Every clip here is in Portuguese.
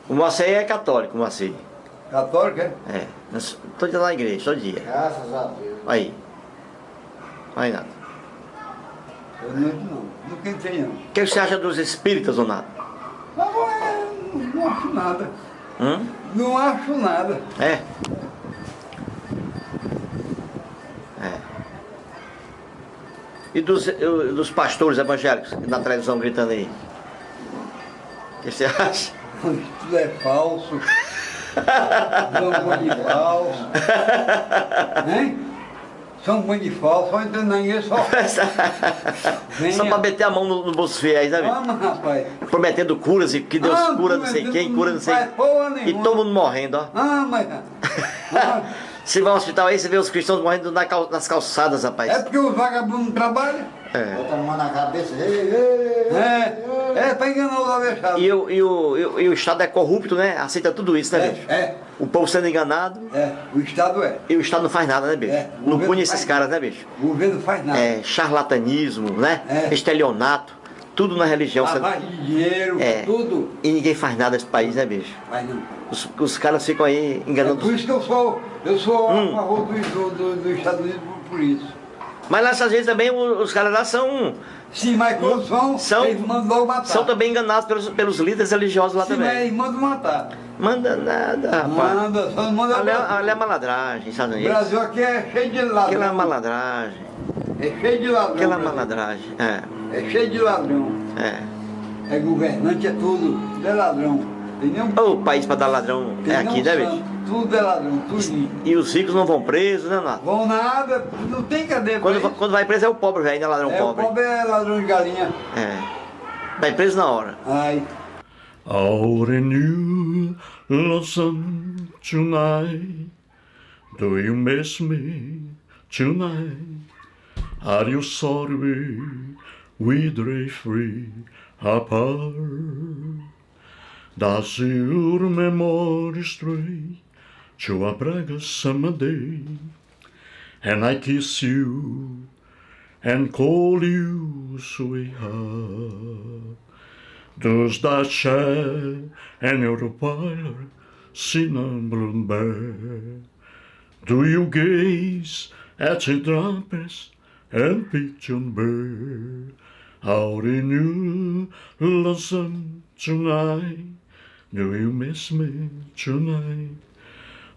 O Moacir é católico, o Moacir. Católico, é? É. Todo dia lá na igreja, todo dia. Graças a Deus. Aí. Aí, Nato. Eu nunca entrei não. O que você acha dos espíritas, Donato? Não acho nada. Não acho nada. É? É. E dos pastores evangélicos na televisão gritando aí? O que você acha? Tudo é falso. São bom de falso. Hein? São bom de falso, só entrando na igreja só. Só pra meter a mão no bolso fiéis, né, Vamos, rapaz. prometendo curas e que Deus cura não sei quem, cura não sei. E todo mundo morrendo, ó. Se vai ao hospital aí, você vê os cristãos morrendo nas calçadas, rapaz. É porque os vagabundos trabalham. Bota a mão na cabeça. É pra enganar os alejados. E o Estado é corrupto, né? Aceita tudo isso, né, bicho? O povo sendo enganado. O Estado é. E o Estado não faz nada, né, bicho? Não pune esses caras, né, bicho? O governo faz nada. Charlatanismo, né? Estelionato. Tudo na religião. Lavagem de dinheiro, tudo. E ninguém faz nada nesse país, né, bicho? Mas não. Os caras ficam aí enganando. Por isso que eu sou a favor do Estados Unidos por isso. Mas lá, às vezes, também os caras lá são... Sim, mas quando eles mandam logo matar. São também enganados pelos líderes religiosos lá também. Mas eles mandam matar. Manda nada, rapaz. Manda, só não manda Ali é malandragem, Estados O Unidos. Brasil aqui é cheio de ladrão. Aquela é malandragem. É cheio de ladrão. Aquela Brasil. malandragem, É cheio de ladrão. É governante, é tudo é ladrão. O país pra dar ladrão é aqui, né, bicho? Tudo é ladrão, tudinho. E os ricos não vão presos, né, Nato? Vão nada, não tem cadeia. Quando vai preso é o pobre, velho, ainda é ladrão pobre. O pobre é ladrão de galinha. Vai preso na hora. Ai. Out in New London tonight, do you miss me tonight? Are you sorry we drift free apart? Does your memory stray to a Braga summer day? And I kiss you and call you sweetheart. Does that share and your parlor cinnamon bloom bear? Do you gaze at the trumpets and pigeon bird out in New London tonight? Do you miss me tonight?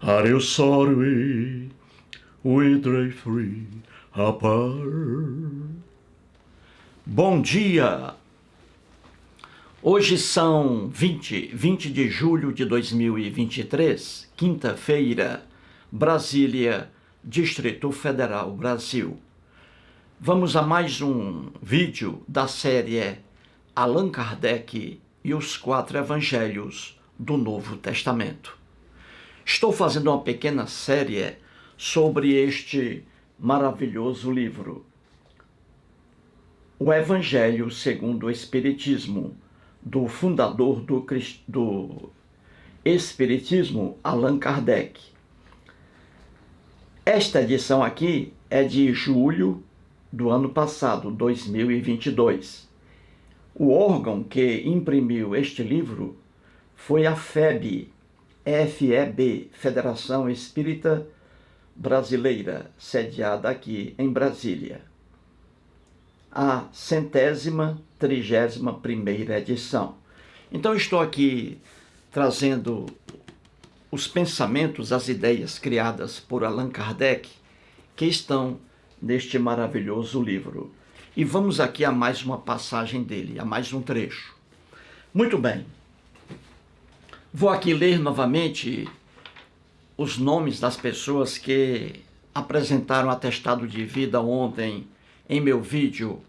Are you sorry we drift free apart? Bom dia! Hoje são 20 de julho de 2023, quinta-feira, Brasília, Distrito Federal, Brasil. Vamos a mais um vídeo da série Allan Kardec e os 4 Evangelhos do Novo Testamento. Estou fazendo uma pequena série sobre este maravilhoso livro, o Evangelho segundo o Espiritismo, do fundador do Espiritismo, Allan Kardec. Esta edição aqui é de julho do ano passado, 2022. O órgão que imprimiu este livro foi a FEB, Federação Espírita Brasileira, sediada aqui em Brasília. A 131ª edição. Então estou aqui trazendo os pensamentos, as ideias criadas por Allan Kardec, que estão neste maravilhoso livro. E vamos aqui a mais uma passagem dele, a mais um trecho. Muito bem. Vou aqui ler novamente os nomes das pessoas que apresentaram atestado de vida ontem em meu vídeo.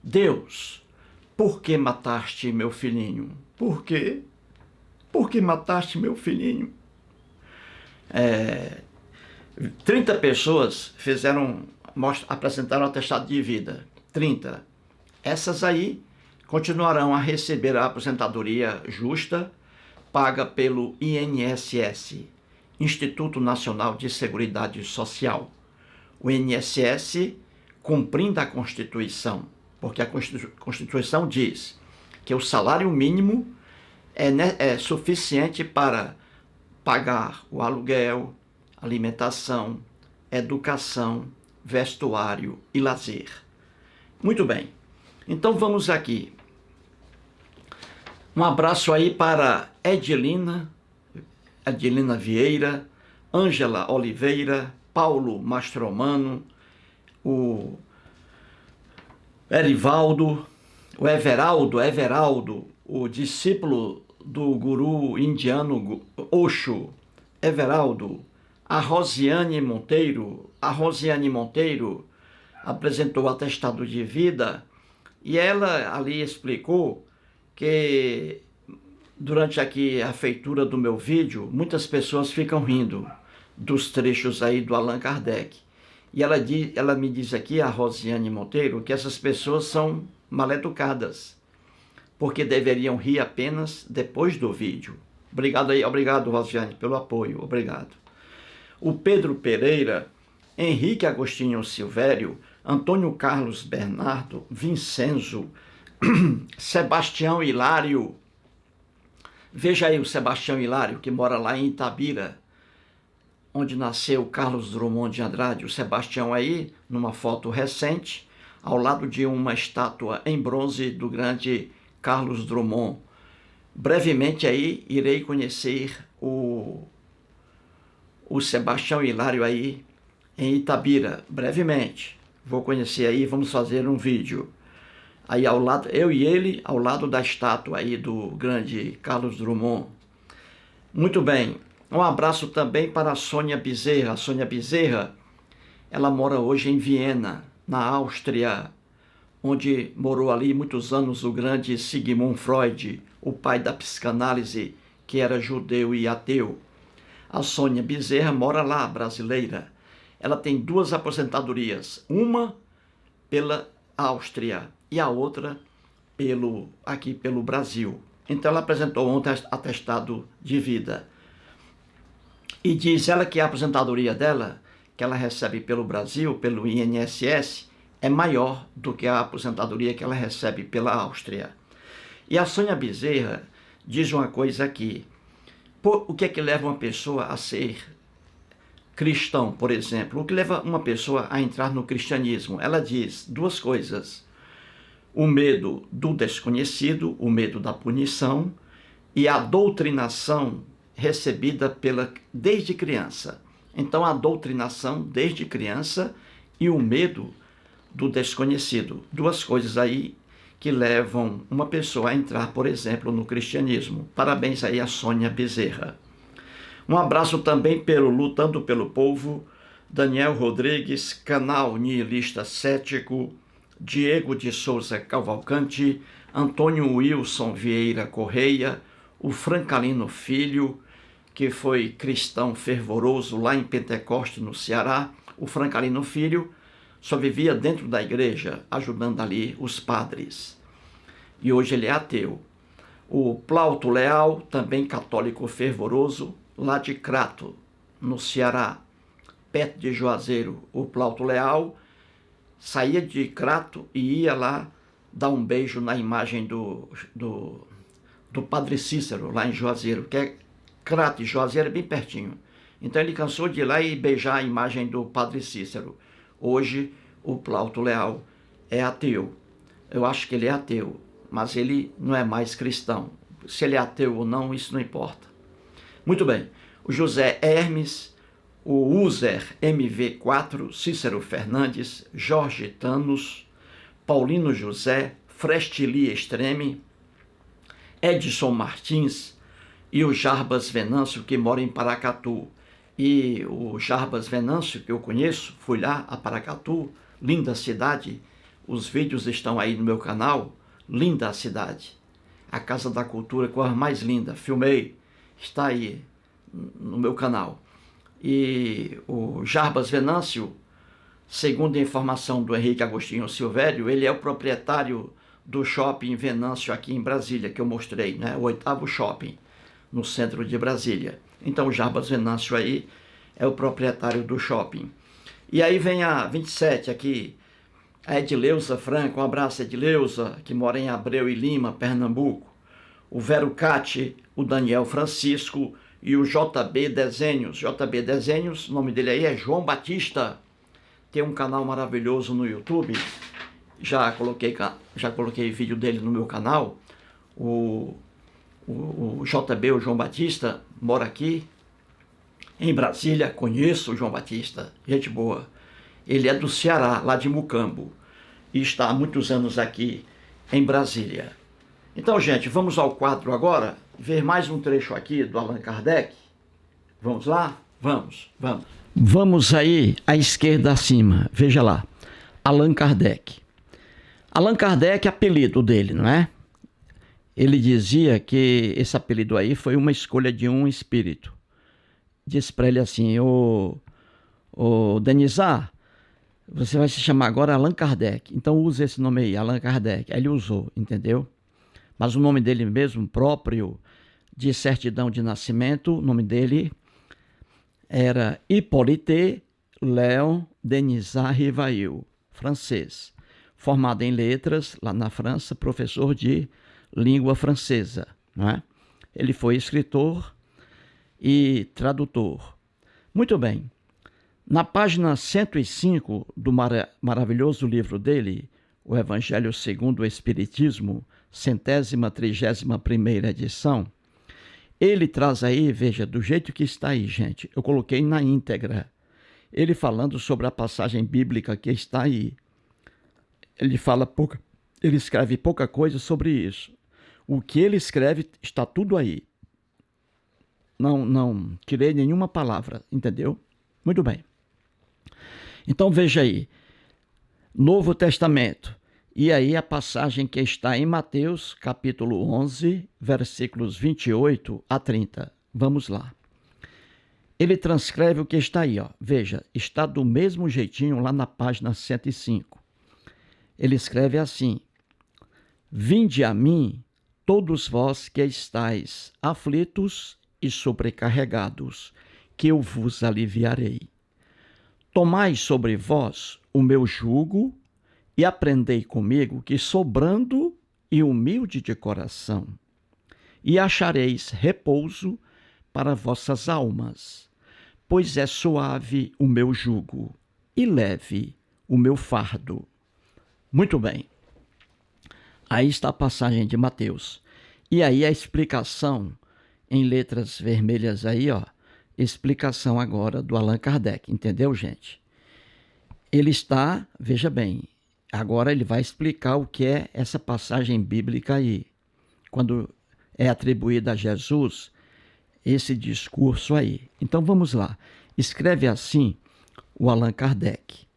Deus, por que mataste meu filhinho? Por quê? Por que mataste meu filhinho? 30 pessoas apresentaram atestado de vida. 30. Essas aí continuarão a receber a aposentadoria justa paga pelo INSS, Instituto Nacional de Seguridade Social. O INSS, cumprindo a Constituição, porque a Constituição diz que o salário mínimo é suficiente para pagar o aluguel, alimentação, educação, vestuário e lazer. Muito bem, então vamos aqui. Um abraço aí para Edilina Vieira, Ângela Oliveira, Paulo Mastromano, o Erivaldo, o Everaldo, o discípulo do guru indiano Osho, Everaldo, a Rosiane Monteiro apresentou o atestado de vida e ela ali explicou que durante aqui a feitura do meu vídeo, muitas pessoas ficam rindo dos trechos aí do Allan Kardec. E ela me diz aqui, a Rosiane Monteiro, que essas pessoas são mal-educadas, porque deveriam rir apenas depois do vídeo. Obrigado, Rosiane, pelo apoio, obrigado. O Pedro Pereira, Henrique Agostinho Silvério, Antônio Carlos Bernardo, Vincenzo, Sebastião Hilário. Veja aí o Sebastião Hilário, que mora lá em Itabira, onde nasceu Carlos Drummond de Andrade. O Sebastião aí, numa foto recente, ao lado de uma estátua em bronze do grande Carlos Drummond. Brevemente aí irei conhecer o Sebastião Hilário aí em Itabira, brevemente. Vou conhecer aí, vamos fazer um vídeo. Aí ao lado, eu e ele, ao lado da estátua aí do grande Carlos Drummond. Muito bem. Um abraço também para a Sônia Bezerra. A Sônia Bezerra, ela mora hoje em Viena, na Áustria, onde morou ali muitos anos o grande Sigmund Freud, o pai da psicanálise, que era judeu e ateu. A Sônia Bezerra mora lá, brasileira. Ela tem 2 aposentadorias, uma pela Áustria e a outra aqui pelo Brasil. Então ela apresentou ontem atestado de vida. E diz ela que a aposentadoria dela, que ela recebe pelo Brasil, pelo INSS, é maior do que a aposentadoria que ela recebe pela Áustria. E a Sônia Bezerra diz uma coisa aqui. O que é que leva uma pessoa a ser cristão, por exemplo? O que leva uma pessoa a entrar no cristianismo? Ela diz 2 coisas. O medo do desconhecido, o medo da punição e a doutrinação recebida desde criança. Então, a doutrinação desde criança e o medo do desconhecido. 2 coisas aí que levam uma pessoa a entrar, por exemplo, no cristianismo. Parabéns aí a Sônia Bezerra. Um abraço também pelo Lutando pelo Povo, Daniel Rodrigues, Canal Nihilista Cético, Diego de Souza Cavalcante, Antônio Wilson Vieira Correia, o Francalino Filho, que foi cristão fervoroso lá em Pentecoste, no Ceará. O Francalino Filho só vivia dentro da igreja, ajudando ali os padres. E hoje ele é ateu. O Plauto Leal, também católico fervoroso, lá de Crato, no Ceará, perto de Juazeiro. O Plauto Leal saía de Crato e ia lá dar um beijo na imagem do Padre Cícero, lá em Juazeiro, que é Crato e Juazeiro é bem pertinho. Então ele cansou de ir lá e beijar a imagem do Padre Cícero. Hoje o Plauto Leal é ateu. Eu acho que ele é ateu, mas ele não é mais cristão. Se ele é ateu ou não, isso não importa. Muito bem. O José Hermes, o User MV4, Cícero Fernandes, Jorge Tanos, Paulino José, Frestili Extreme, Edson Martins e o Jarbas Venâncio, que mora em Paracatu. E o Jarbas Venâncio, que eu conheço, fui lá a Paracatu, linda cidade. Os vídeos estão aí no meu canal, linda a cidade. A Casa da Cultura, coisa mais linda, filmei, está aí no meu canal. E o Jarbas Venâncio, segundo a informação do Henrique Agostinho Silvério, ele é o proprietário do shopping Venâncio aqui em Brasília, que eu mostrei, né? O 8º shopping, no centro de Brasília. Então o Jarbas Venâncio aí é o proprietário do shopping. E aí vem a 27 aqui, a Edileuza Franco, um abraço Edileuza, que mora em Abreu e Lima, Pernambuco. o Vero Cati, o Daniel Francisco e o JB Desenhos. JB Desenhos, o nome dele aí é João Batista. Tem um canal maravilhoso no YouTube. Já coloquei vídeo dele no meu canal. O JB, o João Batista, mora aqui em Brasília. Conheço o João Batista, gente boa. Ele é do Ceará, lá de Mucambo, e está há muitos anos aqui em Brasília. Então, gente, vamos ao quadro agora, ver mais um trecho aqui do Allan Kardec. Vamos lá? Vamos. Vamos aí à esquerda acima, veja lá, Allan Kardec. Allan Kardec, apelido dele, não é? Ele dizia que esse apelido aí foi uma escolha de um espírito. Disse para ele assim: ô Denizar, você vai se chamar agora Allan Kardec, então use esse nome aí, Allan Kardec. Aí ele usou, entendeu? Mas o nome dele mesmo, próprio, de certidão de nascimento, o nome dele era Hippolyte Léon Denizar Rivail, francês. Formado em letras, lá na França, professor de língua francesa, não é? Ele foi escritor e tradutor. Muito bem. Na página 105 do maravilhoso livro dele, O Evangelho segundo o Espiritismo, 131ª edição, ele traz aí, veja, do jeito que está aí, gente, eu coloquei na íntegra, ele falando sobre a passagem bíblica que está aí. Ele escreve pouca coisa sobre isso. O que ele escreve está tudo aí. Não tirei nenhuma palavra, entendeu? Muito bem. Então veja aí, Novo Testamento, e aí a passagem que está em Mateus, capítulo 11, versículos 28 a 30. Vamos lá. Ele transcreve o que está aí, ó. Veja, está do mesmo jeitinho lá na página 105. Ele escreve assim: Vinde a mim, todos vós que estáis aflitos e sobrecarregados, que eu vos aliviarei. Tomai sobre vós o meu jugo e aprendei comigo, que sou brando e humilde de coração, e achareis repouso para vossas almas, pois é suave o meu jugo e leve o meu fardo. Muito bem. Aí está a passagem de Mateus. E aí a explicação em letras vermelhas aí, ó. Explicação agora do Allan Kardec. Entendeu, gente? Ele está, veja bem, agora ele vai explicar o que é essa passagem bíblica aí. Quando é atribuída a Jesus esse discurso aí. Então vamos lá. Escreve assim o Allan Kardec.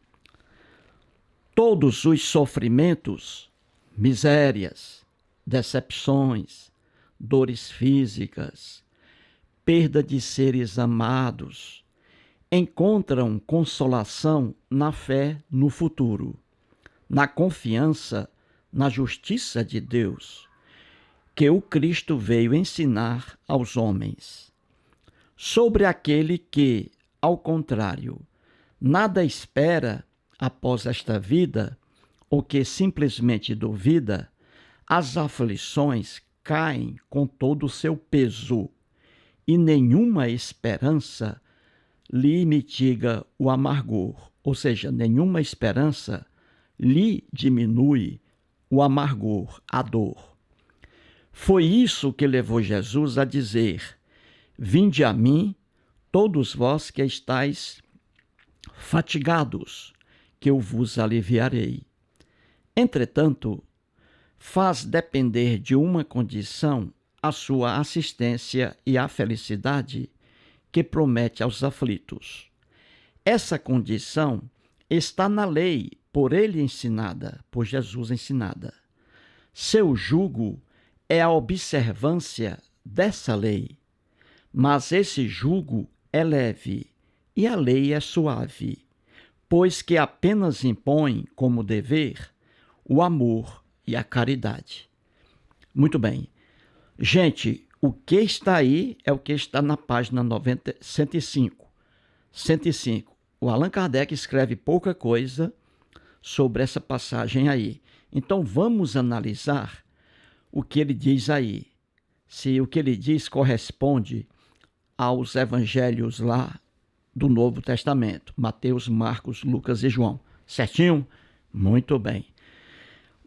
Todos os sofrimentos, misérias, decepções, dores físicas, perda de seres amados, encontram consolação na fé no futuro, na confiança na justiça de Deus, que o Cristo veio ensinar aos homens. Sobre aquele que, ao contrário, nada espera após esta vida, ou que simplesmente duvida, as aflições caem com todo o seu peso, e nenhuma esperança lhe mitiga o amargor, ou seja, nenhuma esperança lhe diminui o amargor, a dor. Foi isso que levou Jesus a dizer: Vinde a mim, todos vós que estáis fatigados, que eu vos aliviarei. Entretanto, faz depender de uma condição a sua assistência e a felicidade que promete aos aflitos. Essa condição está na lei por ele ensinada, por Jesus ensinada. Seu jugo é a observância dessa lei, mas esse jugo é leve e a lei é suave, pois que apenas impõe como dever o amor e a caridade. Muito bem. Gente, o que está aí é o que está na página 105. 105. O Allan Kardec escreve pouca coisa sobre essa passagem aí. Então vamos analisar o que ele diz aí. se o que ele diz corresponde aos evangelhos lá do Novo Testamento, Mateus, Marcos, Lucas e João. Certinho? Muito bem.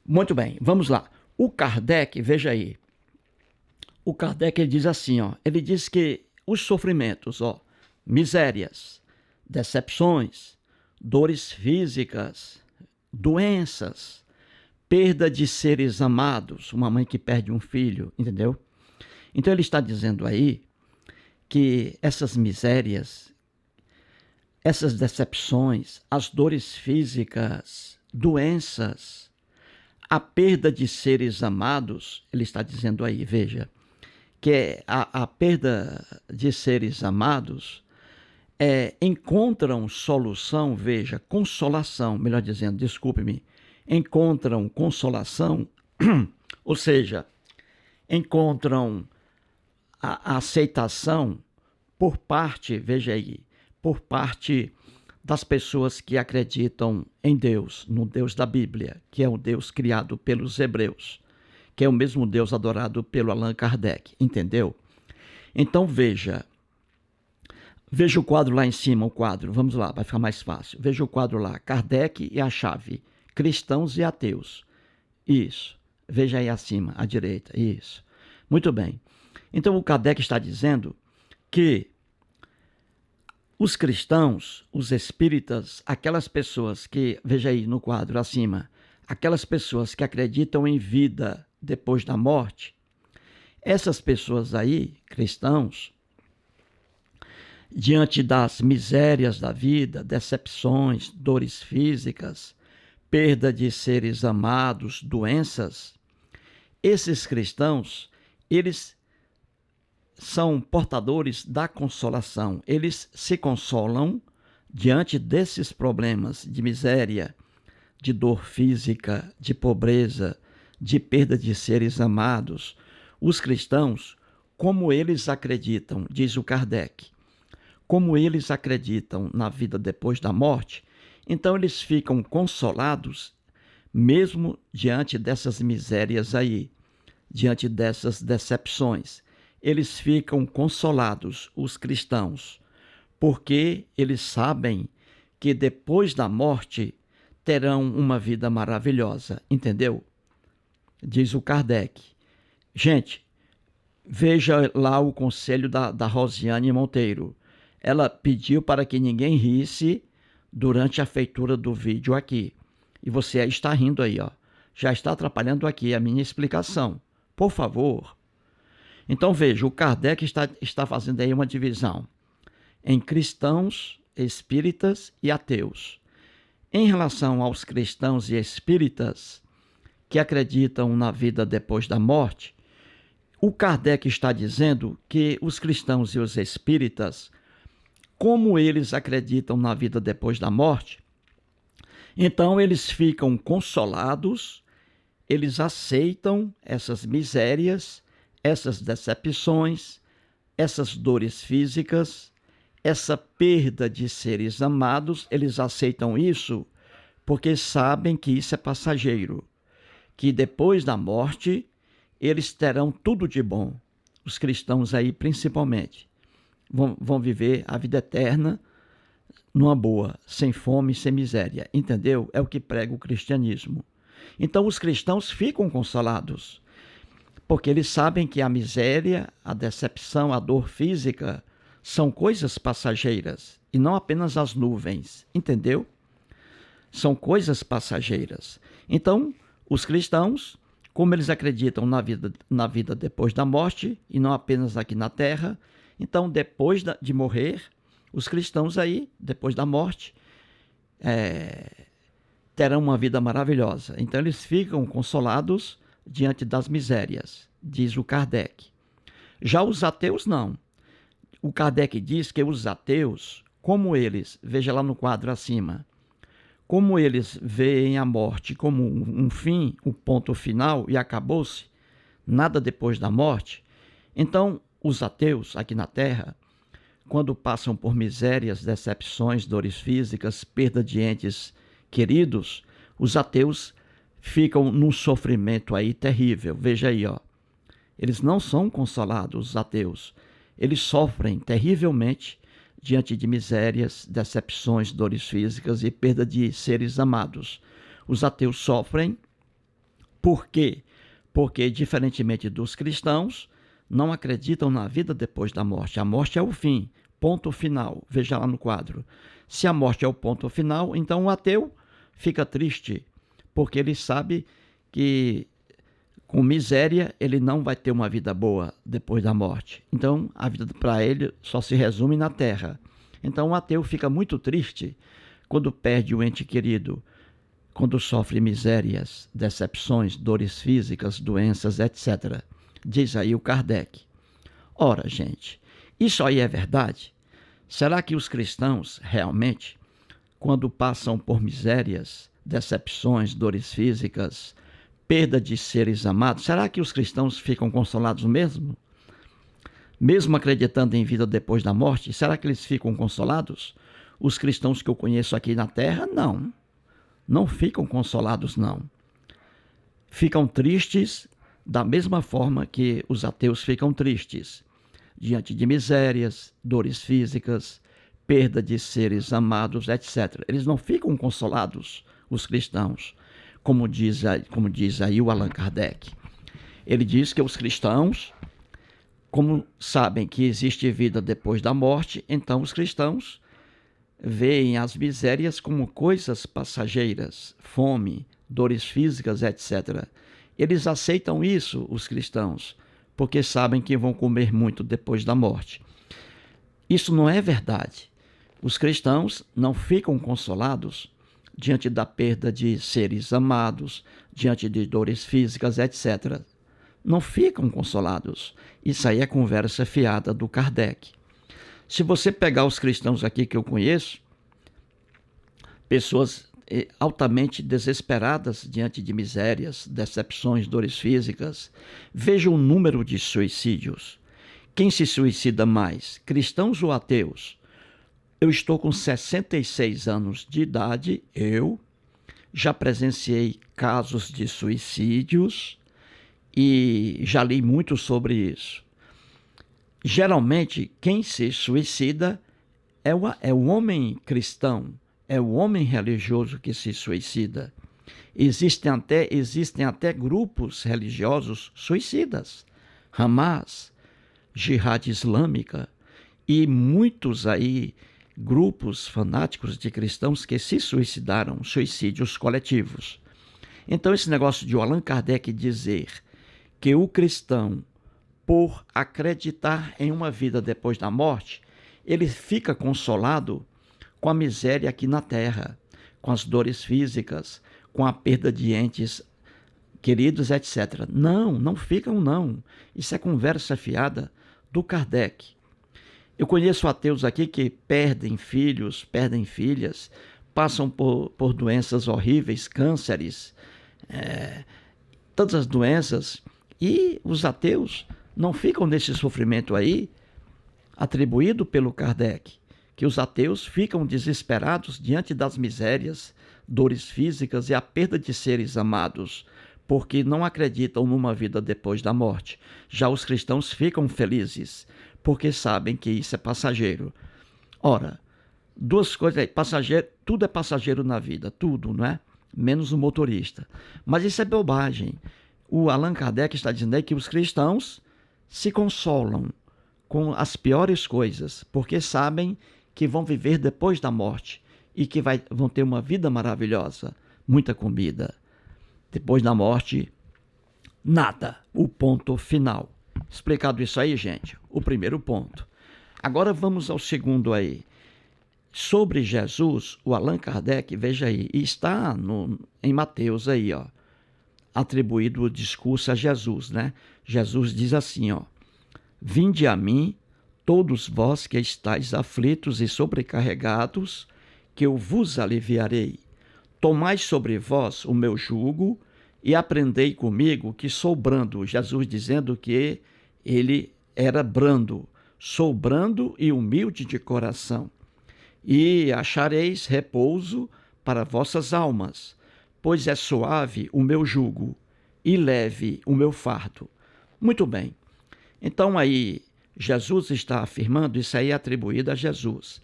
Muito bem, vamos lá. O Kardec, veja aí, o Kardec ele diz assim, ó, ele diz que os sofrimentos, ó, misérias, decepções, dores físicas, doenças, perda de seres amados, uma mãe que perde um filho, entendeu? Então ele está dizendo aí que essas misérias, essas decepções, as dores físicas, doenças, a perda de seres amados, ele está dizendo aí, veja, que a perda de seres amados encontram solução, veja, consolação, melhor dizendo, desculpe-me, encontram consolação, ou seja, encontram a aceitação por parte, veja aí, por parte das pessoas que acreditam em Deus, no Deus da Bíblia, que é o Deus criado pelos hebreus, que é o mesmo Deus adorado pelo Allan Kardec, entendeu? Então veja o quadro lá em cima, o quadro, vamos lá, vai ficar mais fácil. Veja o quadro lá, Kardec e a chave, cristãos e ateus. Isso, veja aí acima, à direita, isso. Muito bem. Então o Kardec está dizendo que os cristãos, os espíritas, aquelas pessoas que, veja aí no quadro acima, aquelas pessoas que acreditam em vida depois da morte, essas pessoas aí, cristãos, diante das misérias da vida, decepções, dores físicas, perda de seres amados, doenças, esses cristãos, eles são portadores da consolação. Eles se consolam diante desses problemas de miséria, de dor física, de pobreza, de perda de seres amados. Os cristãos, como eles acreditam, diz o Kardec, como eles acreditam na vida depois da morte, então eles ficam consolados mesmo diante dessas misérias aí, diante dessas decepções. Eles ficam consolados, os cristãos, porque eles sabem que depois da morte terão uma vida maravilhosa, entendeu? Diz o Kardec. Gente, veja lá o conselho da Rosiane Monteiro. Ela pediu para que ninguém risse durante a feitura do vídeo aqui. E você está rindo aí, ó. Já está atrapalhando aqui a minha explicação. Por favor. Então veja, o Kardec está fazendo aí uma divisão em cristãos, espíritas e ateus. Em relação aos cristãos e espíritas que acreditam na vida depois da morte, o Kardec está dizendo que os cristãos e os espíritas, como eles acreditam na vida depois da morte, então eles ficam consolados, eles aceitam essas misérias, essas decepções, essas dores físicas, essa perda de seres amados, eles aceitam isso porque sabem que isso é passageiro, que depois da morte eles terão tudo de bom. Os cristãos aí principalmente vão viver a vida eterna numa boa, sem fome, sem miséria, entendeu? É o que prega o cristianismo. Então os cristãos ficam consolados, porque eles sabem que a miséria, a decepção, a dor física são coisas passageiras e não apenas as nuvens, entendeu? São coisas passageiras. Então, os cristãos, como eles acreditam na vida depois da morte e não apenas aqui na terra, então depois de morrer, os cristãos aí, depois da morte, terão uma vida maravilhosa. Então eles ficam consolados diante das misérias, diz o Kardec. Já os ateus não. O Kardec diz que os ateus, como eles, veja lá no quadro acima, como eles veem a morte como um fim, o ponto final e acabou-se, nada depois da morte, então os ateus aqui na Terra, quando passam por misérias, decepções, dores físicas, perda de entes queridos, os ateus ficam num sofrimento aí terrível. Veja aí, ó. Eles não são consolados, os ateus. Eles sofrem terrivelmente diante de misérias, decepções, dores físicas e perda de seres amados. Os ateus sofrem por quê? Porque, diferentemente dos cristãos, não acreditam na vida depois da morte. A morte é o fim, ponto final. Veja lá no quadro. Se a morte é o ponto final, então o ateu fica triste, porque ele sabe que com miséria ele não vai ter uma vida boa depois da morte. Então a vida para ele só se resume na terra. Então o ateu fica muito triste quando perde o ente querido, quando sofre misérias, decepções, dores físicas, doenças, etc. Diz aí o Kardec. Ora, gente, isso aí é verdade? Será que os cristãos realmente, quando passam por misérias, decepções, dores físicas, perda de seres amados, será que os cristãos ficam consolados mesmo? Mesmo acreditando em vida depois da morte, será que eles ficam consolados? Os cristãos que eu conheço aqui na Terra, não. Não ficam consolados, não. Ficam tristes da mesma forma que os ateus ficam tristes, diante de misérias, dores físicas, perda de seres amados, etc. Eles não ficam consolados, os cristãos, como diz aí o Allan Kardec. Ele diz que os cristãos, como sabem que existe vida depois da morte, então os cristãos veem as misérias como coisas passageiras, fome, dores físicas, etc. Eles aceitam isso, os cristãos, porque sabem que vão comer muito depois da morte. Isso não é verdade. Os cristãos não ficam consolados diante da perda de seres amados, diante de dores físicas, etc. Não ficam consolados. Isso aí é conversa fiada do Kardec. Se você pegar os cristãos aqui que eu conheço, pessoas altamente desesperadas diante de misérias, decepções, dores físicas, veja o número de suicídios. Quem se suicida mais, cristãos ou ateus? Eu estou com 66 anos de idade, eu já presenciei casos de suicídios e já li muito sobre isso. Geralmente, quem se suicida é o homem cristão, é o homem religioso que se suicida. Existem até grupos religiosos suicidas, Hamas, Jihad Islâmica e muitos aí grupos fanáticos de cristãos que se suicidaram, suicídios coletivos. Então esse negócio de Allan Kardec dizer que o cristão, por acreditar em uma vida depois da morte, ele fica consolado com a miséria aqui na terra, com as dores físicas, com a perda de entes queridos, etc. Não ficam não. Isso é conversa fiada do Kardec. Eu conheço ateus aqui que perdem filhos, perdem filhas, passam por doenças horríveis, cânceres, todas as doenças, e os ateus não ficam nesse sofrimento aí, atribuído pelo Kardec, que os ateus ficam desesperados diante das misérias, dores físicas e a perda de seres amados, porque não acreditam numa vida depois da morte. Já os cristãos ficam felizes, porque sabem que isso é passageiro. Ora, duas coisas aí, passageiro, tudo é passageiro na vida, tudo, não é? Menos o motorista. Mas isso é bobagem. O Allan Kardec está dizendo aí que os cristãos se consolam com as piores coisas, porque sabem que vão viver depois da morte e que vão ter uma vida maravilhosa, muita comida. Depois da morte, nada, o ponto final. Explicado isso aí, gente, o primeiro ponto. Agora vamos ao segundo aí. Sobre Jesus, o Allan Kardec, veja aí, está em Mateus aí, ó, atribuído o discurso a Jesus, né? Jesus diz assim, ó: Vinde a mim, todos vós que estáis aflitos e sobrecarregados, que eu vos aliviarei. Tomai sobre vós o meu jugo e aprendei comigo, que sou brando. Jesus dizendo que ele era brando. Sou brando e humilde de coração. E achareis repouso para vossas almas, pois é suave o meu jugo e leve o meu fardo. Muito bem. Então aí Jesus está afirmando, isso aí é atribuído a Jesus.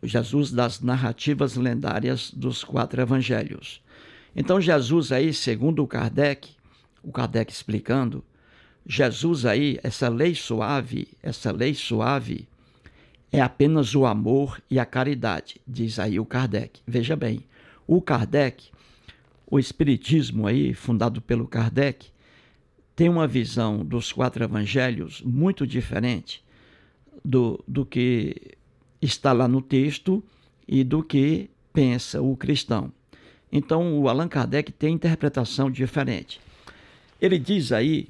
Jesus das narrativas lendárias dos 4 evangelhos. Então Jesus aí, segundo o Kardec explicando, Jesus aí, essa lei suave é apenas o amor e a caridade, diz aí o Kardec. Veja bem, o Kardec, o Espiritismo aí, fundado pelo Kardec, tem uma visão dos 4 evangelhos muito diferente do que está lá no texto e do que pensa o cristão. Então, o Allan Kardec tem interpretação diferente. Ele diz aí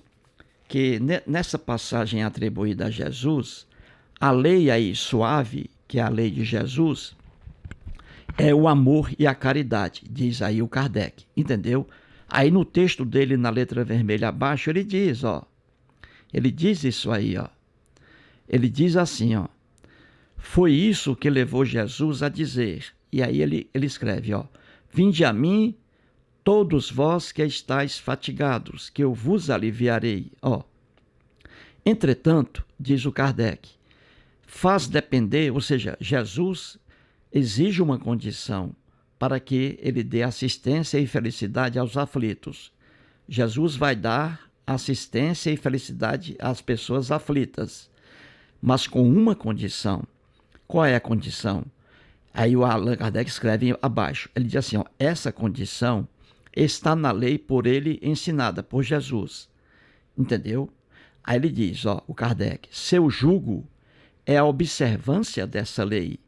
que nessa passagem atribuída a Jesus, a lei aí suave, que é a lei de Jesus, é o amor e a caridade, diz aí o Kardec, entendeu? Aí no texto dele, na letra vermelha abaixo, ele diz, ele diz isso aí, ele diz assim, foi isso que levou Jesus a dizer, e aí ele escreve, vinde a mim, todos vós que estáis fatigados, que eu vos aliviarei, Entretanto, diz o Kardec, faz depender, ou seja, Jesus exige uma condição para que ele dê assistência e felicidade aos aflitos. Jesus vai dar assistência e felicidade às pessoas aflitas, mas com uma condição. Qual é a condição? Aí o Allan Kardec escreve abaixo. Ele diz assim, essa condição está na lei por ele ensinada, por Jesus. Entendeu? Aí ele diz, o Kardec, seu jugo é a observância dessa lei,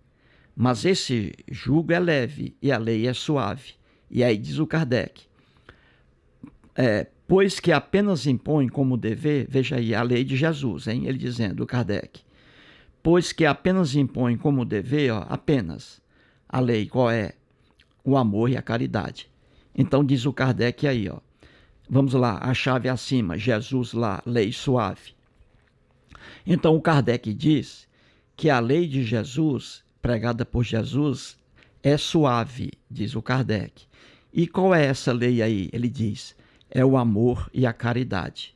mas esse jugo é leve e a lei é suave. E aí diz o Kardec, pois que apenas impõe como dever, veja aí a lei de Jesus, ele dizendo, o Kardec, pois que apenas impõe como dever, apenas a lei, qual é? O amor e a caridade. Então diz o Kardec aí, vamos lá, a chave acima, Jesus lá, lei suave. Então o Kardec diz que a lei de Jesus, pregada por Jesus, é suave, diz o Kardec. E qual é essa lei aí? Ele diz, é o amor e a caridade,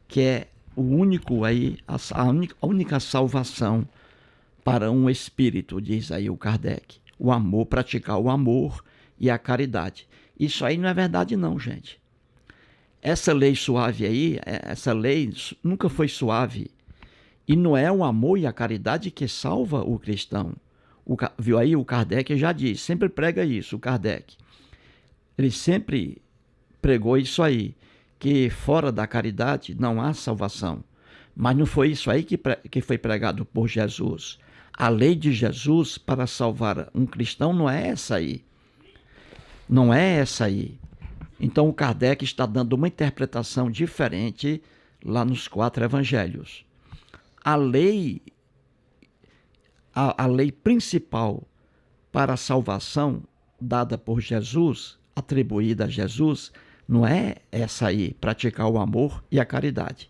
que é o único aí, a única salvação para um espírito, diz aí o Kardec. O amor, praticar o amor e a caridade. Isso aí não é verdade não, gente. Essa lei suave aí, essa lei nunca foi suave. E não é o amor e a caridade que salva o cristão. Viu aí? O Kardec já diz, sempre prega isso, o Kardec. Ele sempre pregou isso aí, que fora da caridade não há salvação. Mas não foi isso aí que foi pregado por Jesus. A lei de Jesus para salvar um cristão não é essa aí. Não é essa aí. Então o Kardec está dando uma interpretação diferente lá nos 4 evangelhos. A lei principal para a salvação dada por Jesus, atribuída a Jesus, não é essa aí, praticar o amor e a caridade.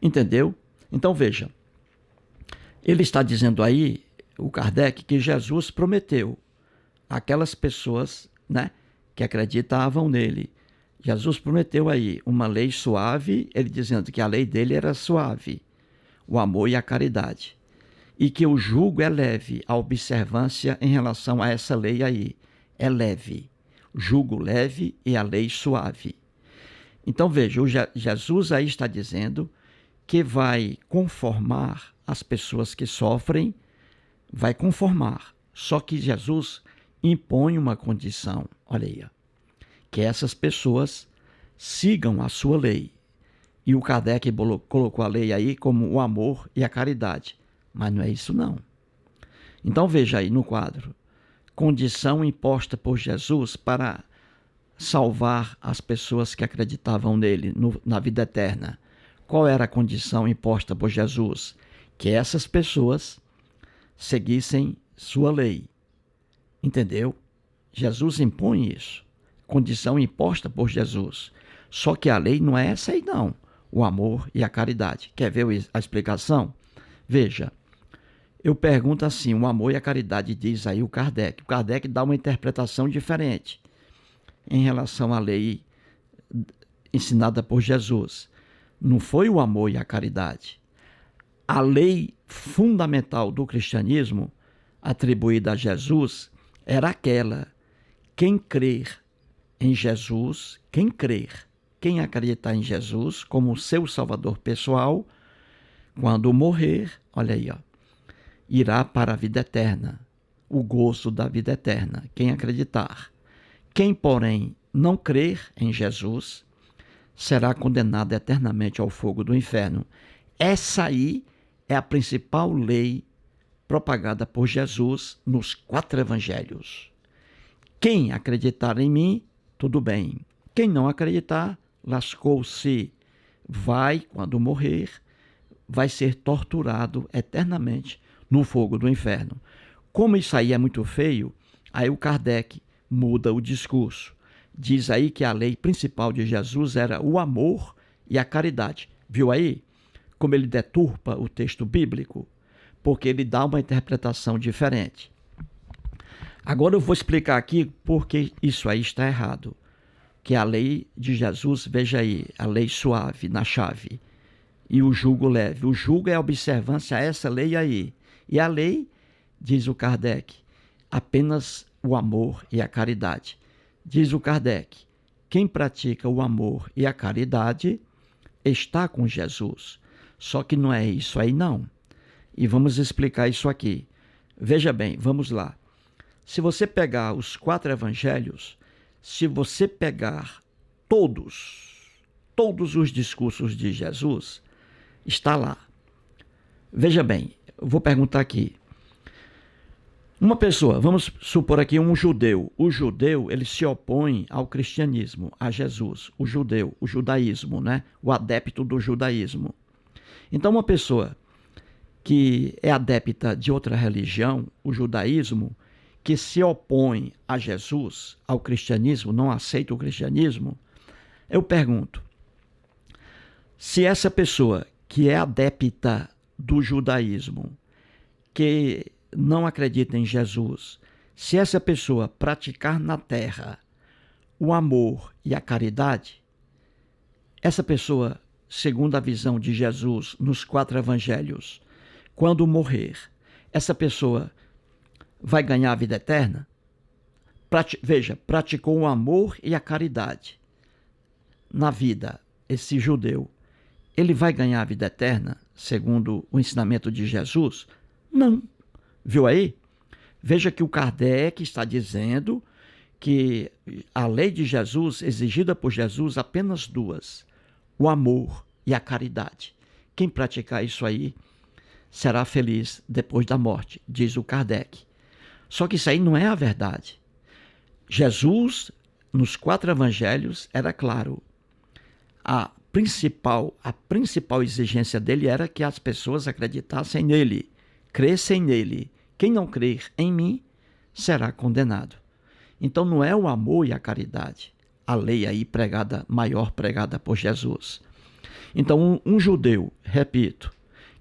Entendeu? Então veja, ele está dizendo aí, o Kardec, que Jesus prometeu àquelas pessoas, que acreditavam nele. Jesus prometeu aí uma lei suave, ele dizendo que a lei dele era suave, o amor e a caridade. E que o jugo é leve, a observância em relação a essa lei aí é leve. Jugo leve e a lei suave. Então veja, Jesus aí está dizendo que vai conformar as pessoas que sofrem, vai conformar. Só que Jesus impõe uma condição, olha aí, que essas pessoas sigam a sua lei. E o Kardec colocou a lei aí como o amor e a caridade. Mas não é isso não. Então veja aí no quadro. Condição imposta por Jesus para salvar as pessoas que acreditavam nele na vida eterna. Qual era a condição imposta por Jesus? Que essas pessoas seguissem sua lei. Entendeu? Jesus impõe isso. Condição imposta por Jesus. Só que a lei não é essa aí não. O amor e a caridade. Quer ver a explicação? Veja, eu pergunto assim, o amor e a caridade, diz aí o Kardec. O Kardec dá uma interpretação diferente em relação à lei ensinada por Jesus. Não foi o amor e a caridade. A lei fundamental do cristianismo, atribuída a Jesus, era aquela: quem crer em Jesus, quem acreditar em Jesus como seu salvador pessoal, quando morrer, olha aí, ó, irá para a vida eterna, o gozo da vida eterna, quem acreditar. Quem, porém, não crer em Jesus, será condenado eternamente ao fogo do inferno. Essa aí é a principal lei propagada por Jesus nos 4 evangelhos. Quem acreditar em mim, tudo bem. Quem não acreditar, lascou-se. Quando morrer, vai ser torturado eternamente no fogo do inferno. Como isso aí é muito feio, aí o Kardec muda o discurso. Diz aí que a lei principal de Jesus era o amor e a caridade. Viu aí como ele deturpa o texto bíblico? Porque ele dá uma interpretação diferente. Agora eu vou explicar aqui porque isso aí está errado. Que a lei de Jesus, veja aí, a lei suave na chave e o jugo leve. O jugo é a observância a essa lei aí. E a lei, diz o Kardec, apenas o amor e a caridade. Diz o Kardec, quem pratica o amor e a caridade está com Jesus. Só que não é isso aí não. E vamos explicar isso aqui. Veja bem, vamos lá. Se você pegar os 4 evangelhos, se você pegar todos os discursos de Jesus, está lá. Veja bem, eu vou perguntar aqui. Uma pessoa, vamos supor aqui um judeu. O judeu, ele se opõe ao cristianismo, a Jesus. O judeu, o judaísmo, né? O adepto do judaísmo. Então, uma pessoa que é adepta de outra religião, o judaísmo, que se opõe a Jesus, ao cristianismo, não aceita o cristianismo, eu pergunto, se essa pessoa que é adepta do judaísmo, que não acredita em Jesus, se essa pessoa praticar na terra o amor e a caridade, essa pessoa, segundo a visão de Jesus nos 4 evangelhos, quando morrer, essa pessoa vai ganhar a vida eterna? Veja, praticou o amor e a caridade na vida, esse judeu. Ele vai ganhar a vida eterna, segundo o ensinamento de Jesus? Não. Viu aí? Veja que o Kardec está dizendo que a lei de Jesus, exigida por Jesus, apenas 2, o amor e a caridade. Quem praticar isso aí será feliz depois da morte, diz o Kardec. Só que isso aí não é a verdade. Jesus, nos 4 evangelhos, era claro. A principal exigência dele era que as pessoas acreditassem nele, crescem nele. Quem não crer em mim será condenado. Então não é o amor e a caridade, a lei aí maior pregada por Jesus. Então um judeu, repito,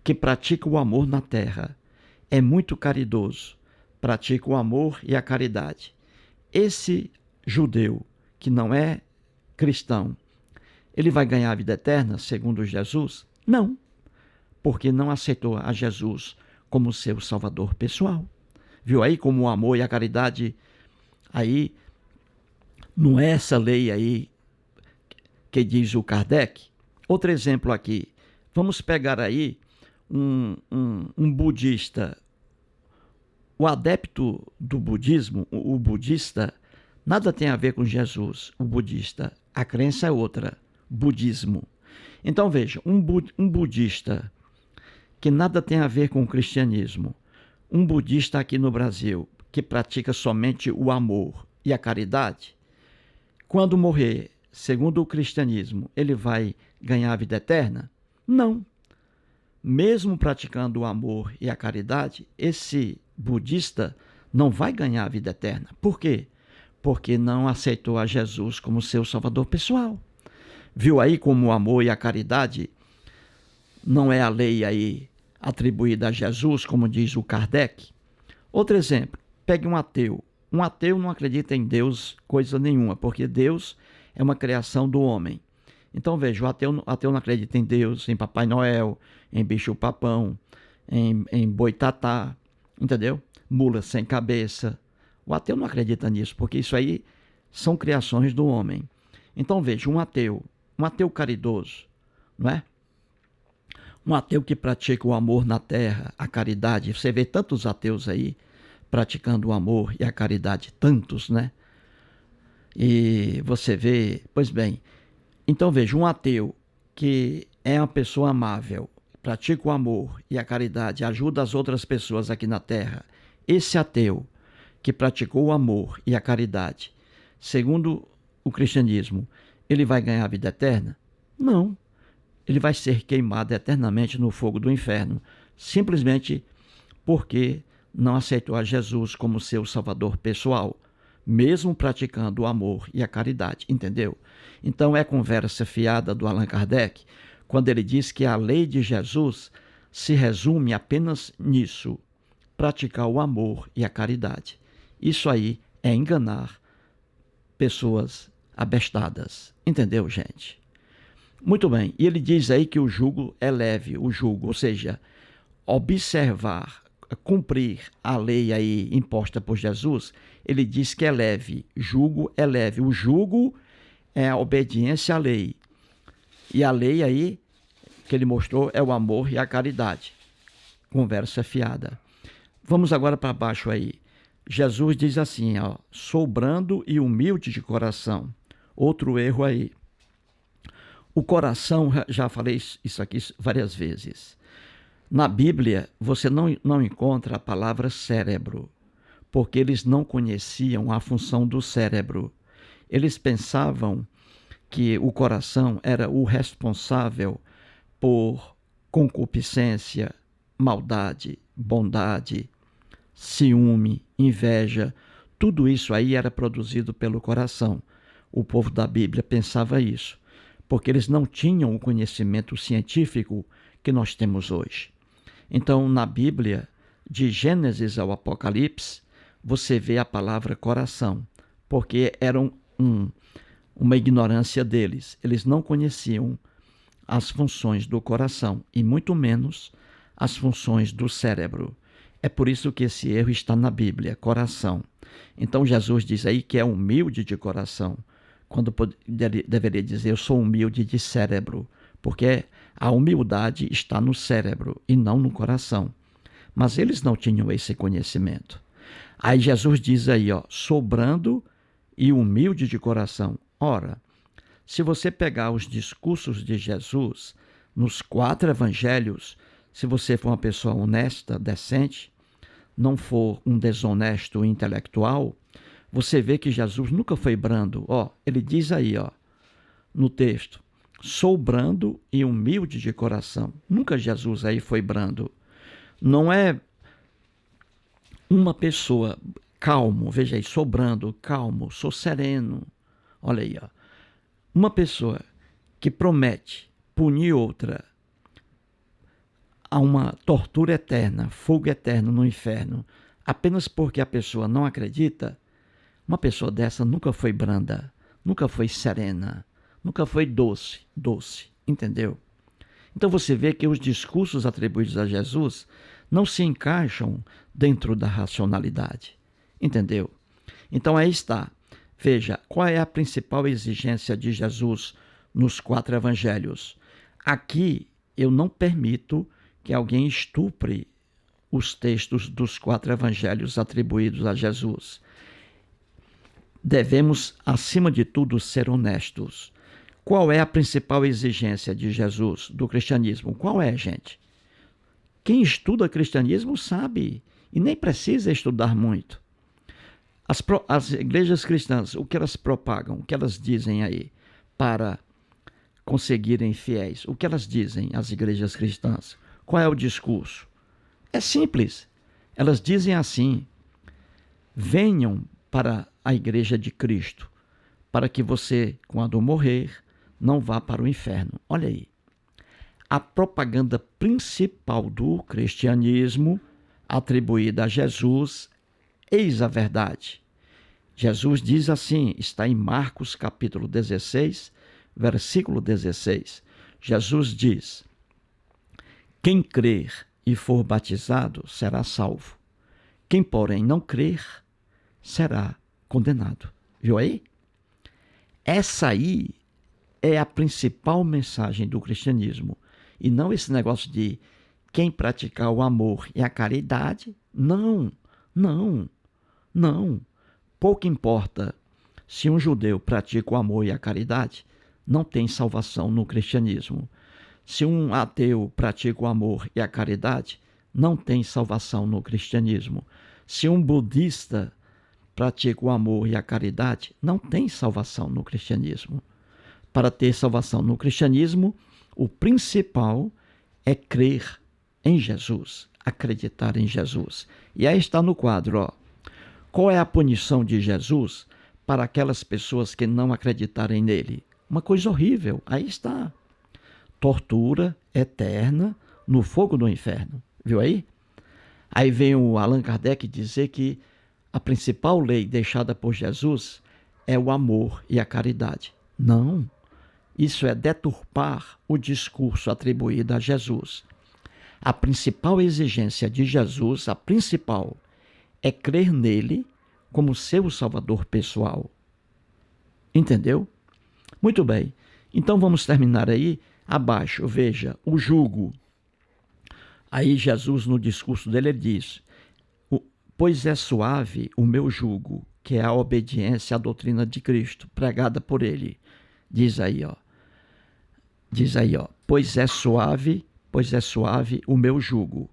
que pratica o amor na terra, é muito caridoso, pratica o amor e a caridade. Esse judeu que não é cristão, ele vai ganhar a vida eterna, segundo Jesus? Não, porque não aceitou a Jesus como seu salvador pessoal. Viu aí como o amor e a caridade, aí, não é essa lei aí que diz o Kardec? Outro exemplo aqui, vamos pegar aí um budista. O adepto do budismo, o budista, nada tem a ver com Jesus, o budista. A crença é outra, budismo. Então veja, um budista que nada tem a ver com o cristianismo, um budista aqui no Brasil que pratica somente o amor e a caridade, quando morrer, segundo o cristianismo, ele vai ganhar a vida eterna? Não. Mesmo praticando o amor e a caridade, esse budista não vai ganhar a vida eterna. Por quê? Porque não aceitou a Jesus como seu salvador pessoal. Viu aí como o amor e a caridade não é a lei aí atribuída a Jesus, como diz o Kardec? Outro exemplo, pegue um ateu. Um ateu não acredita em Deus coisa nenhuma, porque Deus é uma criação do homem. Então veja, o ateu não acredita em Deus, em Papai Noel, em bicho-papão, em boitatá, entendeu? Mula sem cabeça. O ateu não acredita nisso, porque isso aí são criações do homem. Então veja, um ateu caridoso, não é? Um ateu que pratica o amor na terra, a caridade. Você vê tantos ateus aí praticando o amor e a caridade, tantos, né? E você vê, pois bem, então veja, um ateu que é uma pessoa amável, pratica o amor e a caridade, ajuda as outras pessoas aqui na terra. Esse ateu que praticou o amor e a caridade, segundo o cristianismo, ele vai ganhar a vida eterna? Não. Ele vai ser queimado eternamente no fogo do inferno, simplesmente porque não aceitou a Jesus como seu salvador pessoal, mesmo praticando o amor e a caridade, entendeu? Então é conversa fiada do Allan Kardec, quando ele diz que a lei de Jesus se resume apenas nisso, praticar o amor e a caridade. Isso aí é enganar pessoas abestadas, entendeu, gente? Muito bem, e ele diz aí que o jugo é leve, ou seja, observar, cumprir a lei aí imposta por Jesus, ele diz que é leve, jugo é leve. O jugo é a obediência à lei. E a lei aí que ele mostrou é o amor e a caridade. Conversa fiada. Vamos agora para baixo aí. Jesus diz assim, ó, sou brando e humilde de coração. Outro erro aí. O coração, já falei isso aqui várias vezes. Na Bíblia, você não encontra a palavra cérebro, porque eles não conheciam a função do cérebro. Eles pensavam que o coração era o responsável por concupiscência, maldade, bondade, ciúme, inveja. Tudo isso aí era produzido pelo coração. O povo da Bíblia pensava isso, porque eles não tinham o conhecimento científico que nós temos hoje. Então, na Bíblia, de Gênesis ao Apocalipse, você vê a palavra coração, porque era uma ignorância deles. Eles não conheciam as funções do coração e muito menos as funções do cérebro. É por isso que esse erro está na Bíblia, coração. Então, Jesus diz aí que é humilde de coração, quando deveria dizer eu sou humilde de cérebro, porque a humildade está no cérebro e não no coração. Mas eles não tinham esse conhecimento. Aí Jesus diz aí, ó, sou brando e humilde de coração. Ora, se você pegar os discursos de Jesus nos 4 evangelhos, se você for uma pessoa honesta, decente, não for um desonesto intelectual, você vê que Jesus nunca foi brando. Ó, ele diz aí, ó, no texto, sou brando e humilde de coração. Nunca Jesus aí foi brando. Não é uma pessoa calmo, veja aí, sou brando, calmo, sou sereno. Olha aí, ó. Uma pessoa que promete punir outra a uma tortura eterna, fogo eterno no inferno, apenas porque a pessoa não acredita, uma pessoa dessa nunca foi branda, nunca foi serena, nunca foi doce, entendeu? Então você vê que os discursos atribuídos a Jesus não se encaixam dentro da racionalidade, entendeu? Então aí está. Veja, qual é a principal exigência de Jesus nos 4 evangelhos? Aqui eu não permito que alguém estupre os textos dos 4 evangelhos atribuídos a Jesus. Devemos, acima de tudo, ser honestos. Qual é a principal exigência de Jesus, do cristianismo? Qual é, gente? Quem estuda cristianismo sabe, e nem precisa estudar muito. As igrejas cristãs, o que elas propagam, o que elas dizem aí para conseguirem fiéis? O que elas dizem, as igrejas cristãs? Qual é o discurso? É simples. Elas dizem assim: venham para a igreja de Cristo, para que você, quando morrer, não vá para o inferno. Olha aí. A propaganda principal do cristianismo atribuída a Jesus, eis a verdade. Jesus diz assim, está em Marcos capítulo 16, versículo 16, Jesus diz: quem crer e for batizado será salvo. Quem, porém, não crer será condenado. Viu aí? Essa aí é a principal mensagem do cristianismo. E não esse negócio de quem praticar o amor e a caridade. Não, não, não. Pouco importa se um judeu pratica o amor e a caridade, não tem salvação no cristianismo. Se um ateu pratica o amor e a caridade, não tem salvação no cristianismo. Se um budista pratica o amor e a caridade, não tem salvação no cristianismo. Para ter salvação no cristianismo, o principal é crer em Jesus, acreditar em Jesus. E aí está no quadro, ó. Qual é a punição de Jesus para aquelas pessoas que não acreditarem nele? Uma coisa horrível, aí está. Tortura eterna no fogo do inferno. Viu aí? Aí vem o Allan Kardec dizer que a principal lei deixada por Jesus é o amor e a caridade. Não, isso é deturpar o discurso atribuído a Jesus. A principal exigência de Jesus, a principal, é crer nele como seu salvador pessoal. Entendeu? Muito bem. Então vamos terminar aí. Abaixo, veja, o jugo. Aí Jesus, no discurso dele, ele diz: pois é suave o meu jugo, que é a obediência à doutrina de Cristo, pregada por ele. Diz aí, ó. Pois é suave o meu jugo.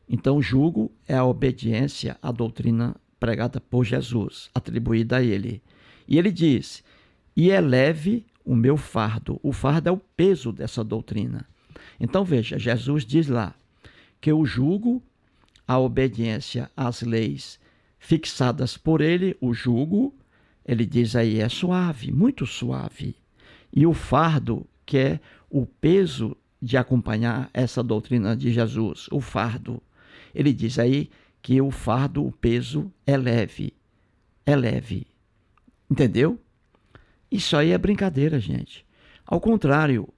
Então, jugo é a obediência à doutrina pregada por Jesus, atribuída a ele. E ele diz: e é leve o meu fardo. O fardo é o peso dessa doutrina. Então, veja, Jesus diz lá que o jugo, a obediência às leis fixadas por ele, o jugo, ele diz aí, é suave, muito suave. E o fardo, que é o peso de acompanhar essa doutrina de Jesus, o fardo, ele diz aí que o fardo, o peso, é leve. É leve. Entendeu? Isso aí é brincadeira, gente. Ao contrário,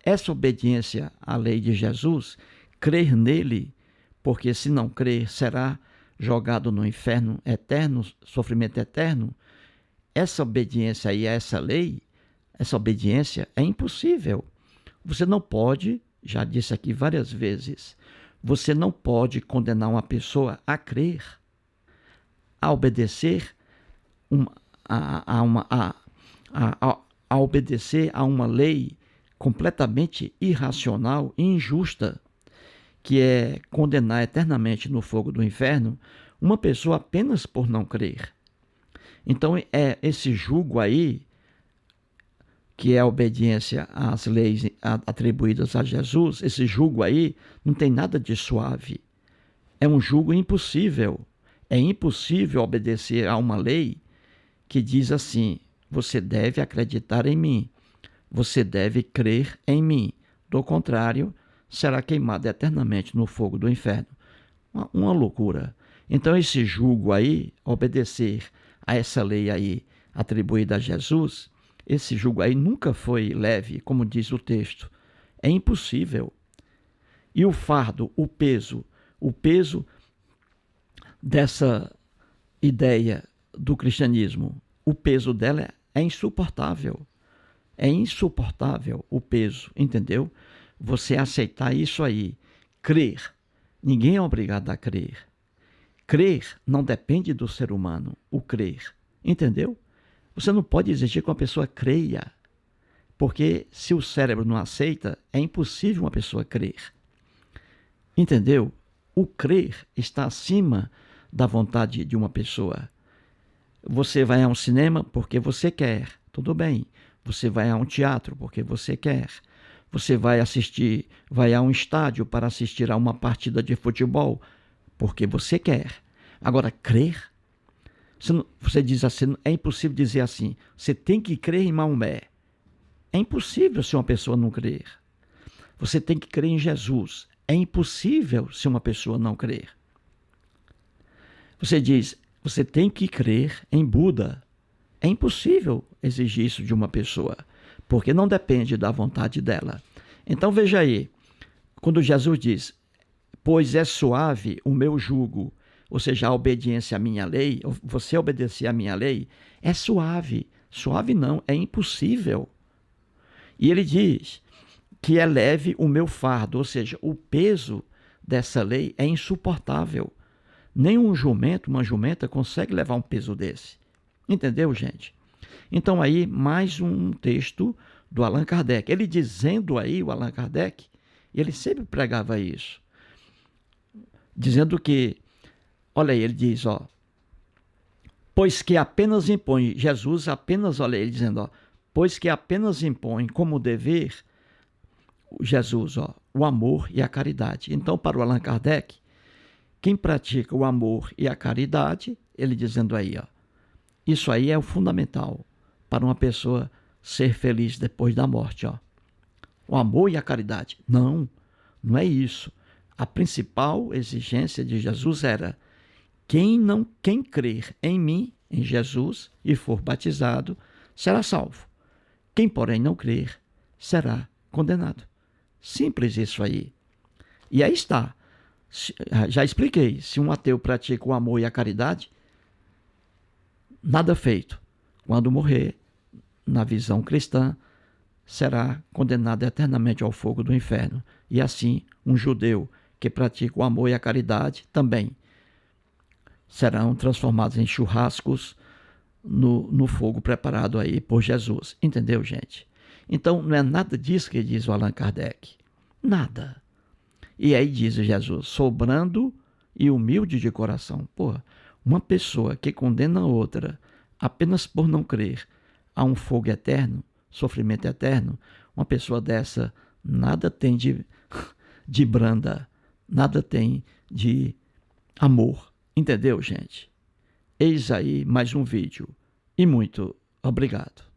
essa obediência à lei de Jesus, crer nele, porque se não crer será jogado no inferno eterno, sofrimento eterno, essa obediência aí a essa lei, essa obediência é impossível. Você não pode, já disse aqui várias vezes, você não pode condenar uma pessoa a crer, a obedecer a obedecer a uma lei completamente irracional e injusta, que é condenar eternamente no fogo do inferno uma pessoa apenas por não crer. Então, é esse jugo aí, que é a obediência às leis atribuídas a Jesus, esse jugo aí não tem nada de suave. É um jugo impossível. É impossível obedecer a uma lei que diz assim: você deve acreditar em mim, você deve crer em mim. Do contrário, será queimado eternamente no fogo do inferno. Uma loucura. Então, esse jugo aí, obedecer a essa lei aí atribuída a Jesus, esse jugo aí nunca foi leve, como diz o texto. É impossível. E o fardo, o peso dessa ideia do cristianismo, o peso dela é insuportável. É insuportável o peso, entendeu? Você aceitar isso aí, crer. Ninguém é obrigado a crer. Crer não depende do ser humano, o crer, entendeu? Você não pode exigir que uma pessoa creia, porque se o cérebro não aceita, é impossível uma pessoa crer. Entendeu? O crer está acima da vontade de uma pessoa. Você vai a um cinema porque você quer, tudo bem. Você vai a um teatro porque você quer. Você vai a um estádio para assistir a uma partida de futebol porque você quer. Agora, crer, você diz assim, é impossível dizer assim, você tem que crer em Maomé. É impossível se uma pessoa não crer. Você tem que crer em Jesus. É impossível se uma pessoa não crer. Você diz, você tem que crer em Buda. É impossível exigir isso de uma pessoa, porque não depende da vontade dela. Então veja aí, quando Jesus diz, pois é suave o meu jugo, ou seja, a obediência à minha lei, você obedecer à minha lei, é suave. Suave não, é impossível. E ele diz que é leve o meu fardo, ou seja, o peso dessa lei é insuportável. Nenhum jumento, uma jumenta, consegue levar um peso desse. Entendeu, gente? Então aí, mais um texto do Allan Kardec. Ele dizendo aí, o Allan Kardec, ele sempre pregava isso. Dizendo que, olha aí, ele diz, ó, pois que apenas impõe, Jesus apenas, olha ele dizendo, ó, pois que apenas impõe como dever, Jesus, ó, o amor e a caridade. Então, para o Allan Kardec, quem pratica o amor e a caridade, ele dizendo aí, ó, isso aí é o fundamental para uma pessoa ser feliz depois da morte, ó. O amor e a caridade. Não, não é isso. A principal exigência de Jesus era quem crer em mim, em Jesus, e for batizado, será salvo. Quem, porém, não crer, será condenado. Simples isso aí. E aí está. Já expliquei. Se um ateu pratica o amor e a caridade, nada feito. Quando morrer, na visão cristã, será condenado eternamente ao fogo do inferno. E assim, um judeu que pratica o amor e a caridade também serão transformados em churrascos no fogo preparado aí por Jesus. Entendeu, gente? Então, não é nada disso que diz o Allan Kardec. Nada. E aí diz Jesus, sobrando e humilde de coração. Porra, uma pessoa que condena outra apenas por não crer a um fogo eterno, sofrimento eterno, uma pessoa dessa nada tem de branda, nada tem de amor. Entendeu, gente? Eis aí mais um vídeo. E muito obrigado.